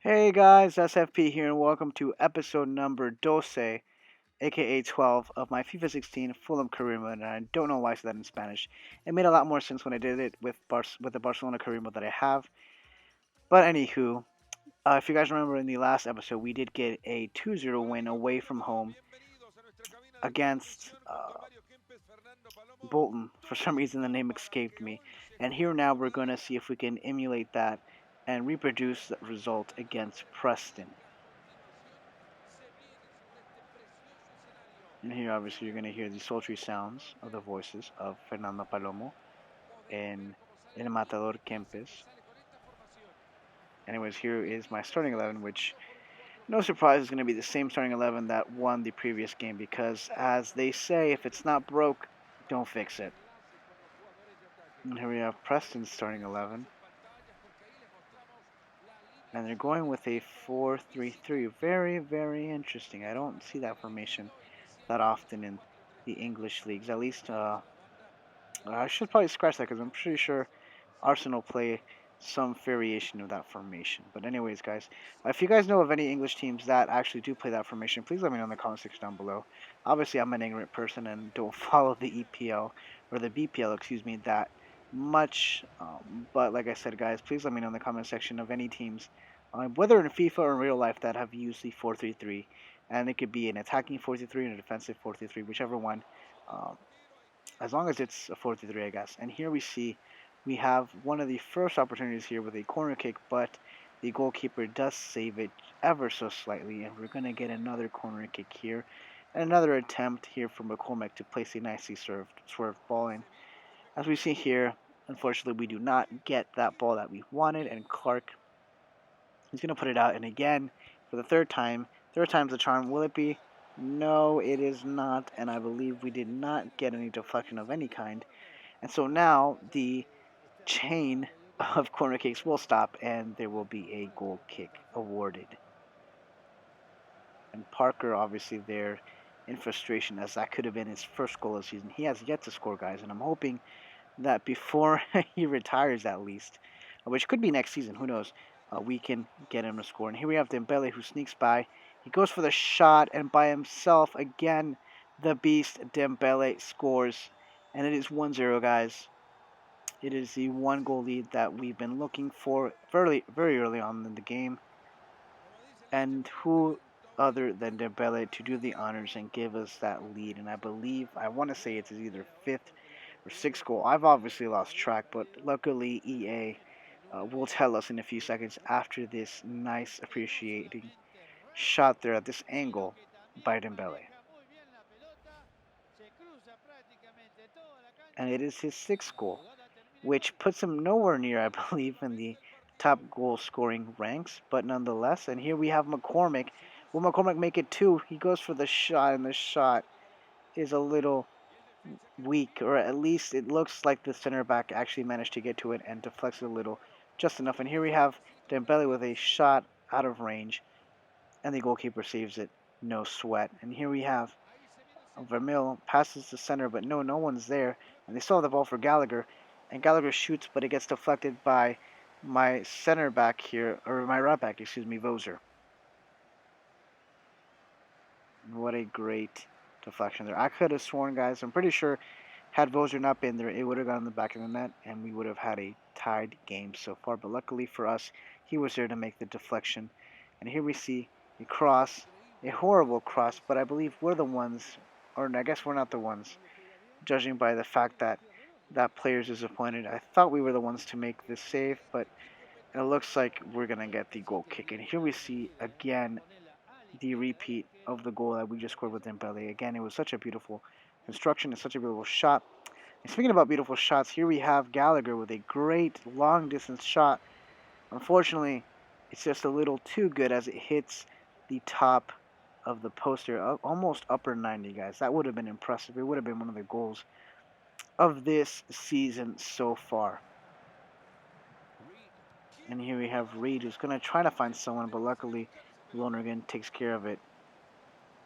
Hey guys, SFP here, and welcome to episode number 12, aka 12, of my FIFA 16 Fulham career mode. And I don't know why I said that in Spanish. It made a lot more sense when I did it with the Barcelona career mode that I have. But anywho, if you guys remember in the last episode, we did get a 2-0 win away from home against Bolton. For some reason, the name escaped me. And here now we're going to see if we can emulate that and reproduce the result against Preston. And here, obviously, you're going to hear the sultry sounds of the voices of Fernando Palomo and El Matador Kempes. Anyways, here is my starting 11, which, no surprise, is going to be the same starting 11 that won the previous game because, as they say, if it's not broke, don't fix it. And here we have Preston's starting 11. And they're going with a 4-3-3. Very, very interesting. I don't see that formation that often in the English leagues. At least, I should probably scratch that because I'm pretty sure Arsenal play some variation of that formation. But anyways, guys, if you guys know of any English teams that actually do play that formation, please let me know in the comment section down below. Obviously, I'm an ignorant person and don't follow the EPL or the BPL, excuse me, that much. But like I said, guys, please let me know in the comment section of any teams, whether in FIFA or in real life, that have used the 4-3-3, and it could be an attacking 4-3-3 and a defensive 4-3-3, whichever one. Um, as long as it's a 4-3, I guess. And here we see we have one of the first opportunities here with a corner kick, but the goalkeeper does save it ever so slightly, and we're going to get another corner kick here. And another attempt here from McCormick to place a nicely swerved ball in. As we see here, unfortunately, we do not get that ball that we wanted, and Clark is going to put it out. And again, for the third time's the charm. Will it be? No, it is not, and I believe we did not get any deflection of any kind. And so now the chain of corner kicks will stop and there will be a goal kick awarded. And Parker, obviously, there in frustration as that could have been his first goal of the season. He has yet to score, guys, and I'm hoping that before he retires, at least, which could be next season, who knows, we can get him to score. And here we have Dembele, who sneaks by. He goes for the shot, and by himself, again, the beast Dembele scores. And it is 1-0, guys. It is the one goal lead that we've been looking for very, very early on in the game. And who other than Dembele to do the honors and give us that lead? And I believe, I want to say it's either fifth or sixth goal. I've obviously lost track, but luckily EA will tell us in a few seconds after this nice appreciating shot there at this angle by Dembele. And it is his sixth goal, which puts him nowhere near, I believe, in the top goal scoring ranks, but nonetheless. And here we have McCormick. Will McCormick make it two? He goes for the shot, and the shot is a little weak, or at least it looks like the center back actually managed to get to it and deflects it a little, just enough. And here we have Dembele with a shot out of range, and the goalkeeper saves it, no sweat. And here we have Vermeil passes the center, but no one's there, and they still have the ball for Gallagher, and Gallagher shoots, but it gets deflected by my center back here, or my right back, excuse me, Voser. What a great deflection there. I could have sworn, guys, I'm pretty sure had Voser not been there, it would have gone in the back of the net, and we would have had a tied game so far. But luckily for us, he was there to make the deflection. And here we see a cross, a horrible cross, but I believe we're the ones, or I guess we're not the ones, judging by the fact that that player's disappointed. I thought we were the ones to make this save, but it looks like we're going to get the goal kick. And here we see, again, the repeat of the goal that we just scored with Dembele. Again, it was such a beautiful construction and such a beautiful shot. And speaking about beautiful shots, here we have Gallagher with a great long-distance shot. Unfortunately, it's just a little too good as it hits the top of the poster, almost upper 90, guys. That would have been impressive. It would have been one of the goals of this season so far. And here we have Reed, who's going to try to find someone, but luckily Lonergan takes care of it.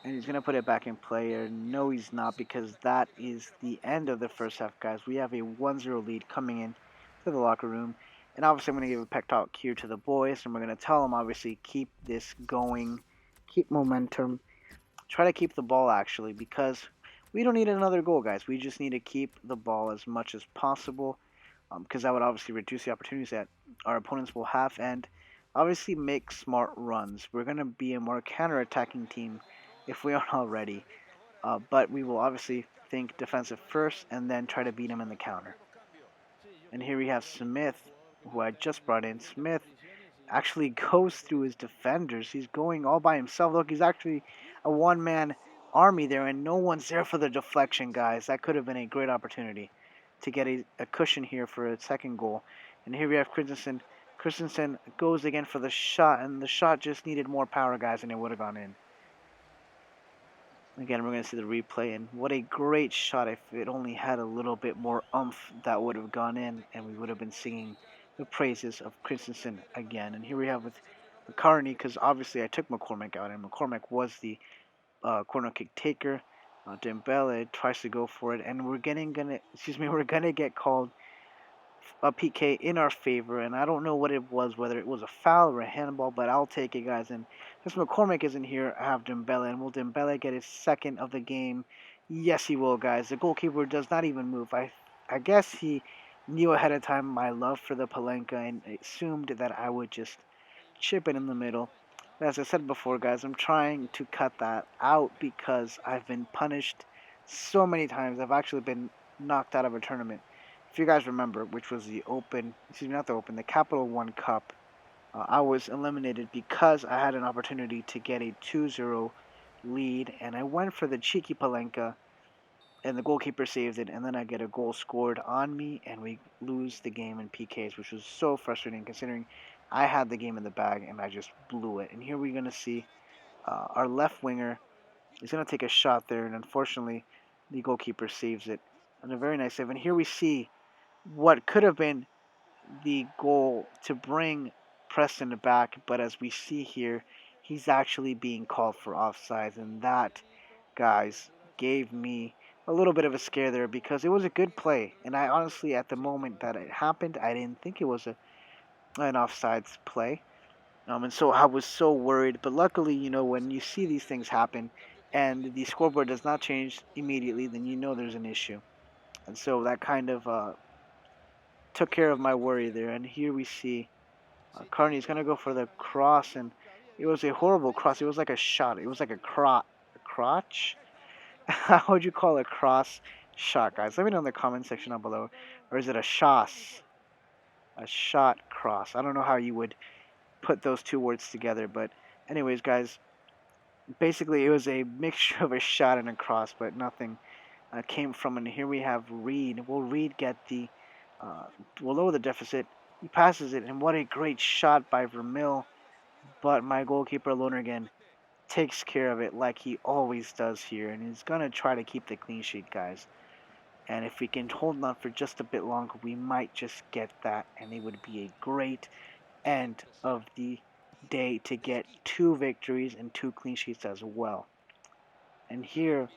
And he's going to put it back in play. No, he's not, because that is the end of the first half, guys. We have a 1-0 lead coming in to the locker room. And obviously, I'm going to give a pep talk here to the boys, and we're going to tell them, obviously, keep this going, keep momentum, try to keep the ball, actually, because we don't need another goal, guys. We just need to keep the ball as much as possible, because that would obviously reduce the opportunities that our opponents will have, and obviously make smart runs. We're going to be a more counter-attacking team if we aren't already, but we will obviously think defensive first and then try to beat them in the counter. And here we have Smith, who I just brought in. Smith actually goes through his defenders. He's going all by himself. Look, he's actually a one-man army there, and no one's there for the deflection, guys. That could have been a great opportunity to get a cushion here for a second goal. And here we have Christensen. Christensen goes again for the shot, and the shot just needed more power, guys, and it would have gone in. Again, we're going to see the replay, and what a great shot. If it only had a little bit more oomph, that would have gone in, and we would have been singing the praises of Christensen again. And here we have with McCartney, because obviously I took McCormick out, and McCormick was the corner kick taker. Dembele tries to go for it, and we're gonna get called a PK in our favor, and I don't know what it was, whether it was a foul or a handball, but I'll take it, guys. And since McCormick isn't here, I have Dembele, and will Dembele get his second of the game? Yes, he will, guys. The goalkeeper does not even move. I guess he knew ahead of time my love for the Palenka and assumed that I would just chip it in the middle. But as I said before, guys, I'm trying to cut that out because I've been punished so many times. I've actually been knocked out of a tournament. If you guys remember, which was the the Capital One Cup, I was eliminated because I had an opportunity to get a 2-0 lead, and I went for the cheeky Palenka, and the goalkeeper saved it, and then I get a goal scored on me, and we lose the game in PKs, which was so frustrating considering I had the game in the bag, and I just blew it. And here we're going to see our left winger is going to take a shot there, and unfortunately, the goalkeeper saves it. And a very nice save. And here we see what could have been the goal to bring Preston back, but as we see here, he's actually being called for offsides, and that, guys, gave me a little bit of a scare there because it was a good play, and I honestly, at the moment that it happened, I didn't think it was an offsides play, and so I was so worried. But luckily, when you see these things happen, and the scoreboard does not change immediately, then you know there's an issue, and so that kind of took care of my worry there. And here we see Carney's gonna go for the cross, and it was a horrible cross. It was like a shot. It was like a crotch. How would you call a cross shot, guys? Let me know in the comment section down below. Or is it a shoss? A shot cross. I don't know how you would put those two words together, but anyways, guys, basically it was a mixture of a shot and a cross, but nothing came from it. And here we have Reed. Will Reed get will lower the deficit? He passes it, and what a great shot by Vermeil. But my goalkeeper Lonergan takes care of it like he always does here, and he's going to try to keep the clean sheet, guys. And if we can hold on for just a bit longer, we might just get that, and it would be a great end of the day to get 2 victories and 2 clean sheets as well. And here,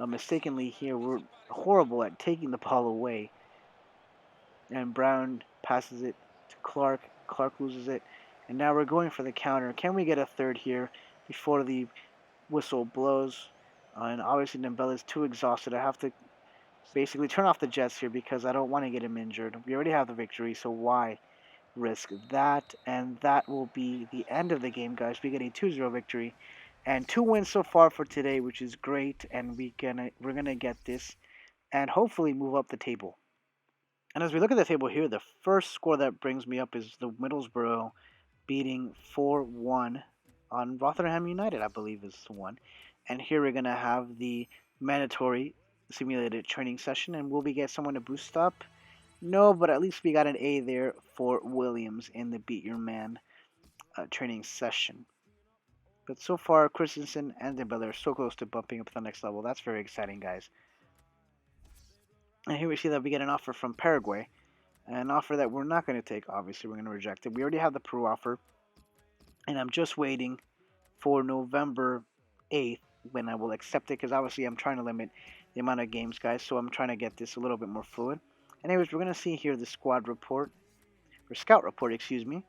mistakenly here, we're horrible at taking the ball away. And Brown passes it to Clark. Clark loses it. And now we're going for the counter. Can we get a third here before the whistle blows? And obviously Dembele is too exhausted. I have to basically turn off the Jets here because I don't want to get him injured. We already have the victory, so why risk that? And that will be the end of the game, guys. We get a 2-0 victory and 2 wins so far for today, which is great. And we're gonna get this and hopefully move up the table. And as we look at the table here, the first score that brings me up is the Middlesbrough beating 4-1 on Rotherham United, I believe is the one. And here we're going to have the mandatory simulated training session. And will we get someone to boost up? No, but at least we got an A there for Williams in the Beat Your Man training session. But so far, Christensen and Dembele are so close to bumping up to the next level. That's very exciting, guys. And here we see that we get an offer from Paraguay. An offer that we're not going to take, obviously. We're going to reject it. We already have the Peru offer. And I'm just waiting for November 8th when I will accept it, because obviously I'm trying to limit the amount of games, guys, so I'm trying to get this a little bit more fluid. Anyways, we're going to see here the squad report. or scout report, excuse me.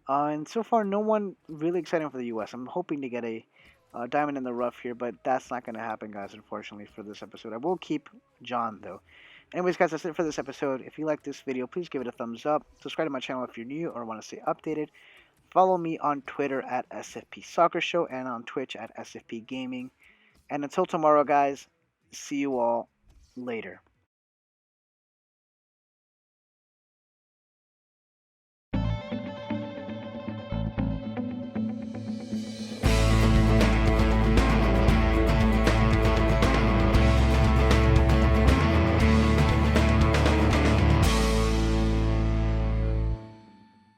And so far, no one really exciting for the U.S. I'm hoping to get a diamond in the rough here, but that's not going to happen, guys, unfortunately, for this episode. I will keep John, though. Anyways, guys, that's it for this episode. If you like this video, please give it a thumbs up. Subscribe to my channel if you're new or want to stay updated. Follow me on Twitter at SFP Soccer Show and on Twitch at SFP Gaming. And until tomorrow, guys, see you all later.